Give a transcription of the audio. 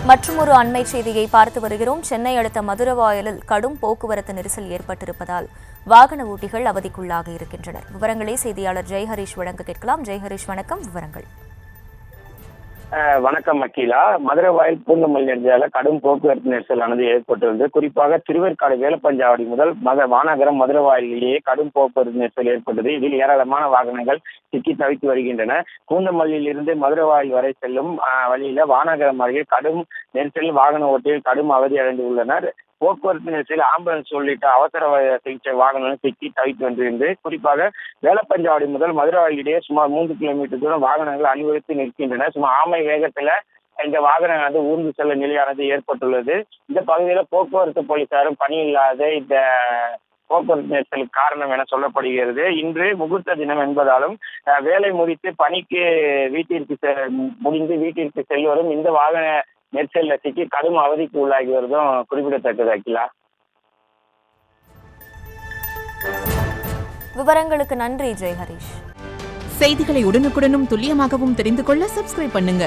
மற்றொரு அண்மை செய்தியை பார்த்து வருகிறோம். சென்னை அடுத்த மதுரவாயலில் கடும் போக்குவரத்து நெரிசல் ஏற்பட்டிருப்பதால் வாகன ஓட்டிகள் அவதிக்குள்ளாக இருக்கின்றனர். விவரங்களை செய்தியாளர் ஜெய்ஹரிஷ் வழங்க கேட்கலாம். ஜெய்ஹரிஷ், வணக்கம். விவரங்கள். வணக்கம் அகிலா. மதுரவாயல் பூந்தமல்லி நெடுஞ்சாலை கடும் போக்குவரத்து நெரிசலானது ஏற்பட்டுள்ளது. குறிப்பாக திருவேற்காடு வேலப்பஞ்சாவடி முதல் மாநகரம் மதுரவாயிலேயே கடும் போக்குவரத்து நெரிசல் ஏற்பட்டது. இதில் ஏராளமான வாகனங்கள் சிக்கி தவித்து வருகின்றன. பூந்தமல்லியில் இருந்து மதுரவாயல் வரை செல்லும் வழியில வானகரம் அருகே கடும் நெரிசல் வாகன ஓட்டிகள் கடும் அவதி அடைந்து உள்ளனர். போக்குவரத்து நெரிசல் ஆம்புலன்ஸ் உள்ளிட்ட அவசர சிகிச்சை வாகனங்கள் சிக்கி தவித்து வந்திருந்து குறிப்பாக வேலப்பஞ்சாவடி முதல் மதுரவாயல் இடையே சுமார் 3 கிலோமீட்டர் தூரம் வாகனங்கள் அணிவகுத்து நிற்கின்றன. சுமார் ஆமை வேகத்துல இந்த வாகனங்கள் ஊர்ந்து செல்ல நிலையானது ஏற்பட்டுள்ளது. இந்த பகுதியில போக்குவரத்து போலீசாரும் பணி இல்லாத இந்த போக்குவரத்து நெரிசலுக்கு காரணம் என சொல்லப்படுகிறது. இன்று முகூர்த்த தினம் என்பதாலும் வேலை முடித்து பணிக்கு முடிந்து வீட்டிற்கு செல்வரும் இந்த வாகன நெரிசல்ல சிக்கி கடும் அவதிக்கு உள்ளாகி வருவதும் குறிப்பிடத்தக்கது. அகிலா, விவரங்களுக்கு நன்றி ஜெய்ஹரிஷ். செய்திகளை உடனுக்குடனும் துல்லியமாகவும் தெரிந்து கொள்ள சப்ஸ்கிரைப் பண்ணுங்க.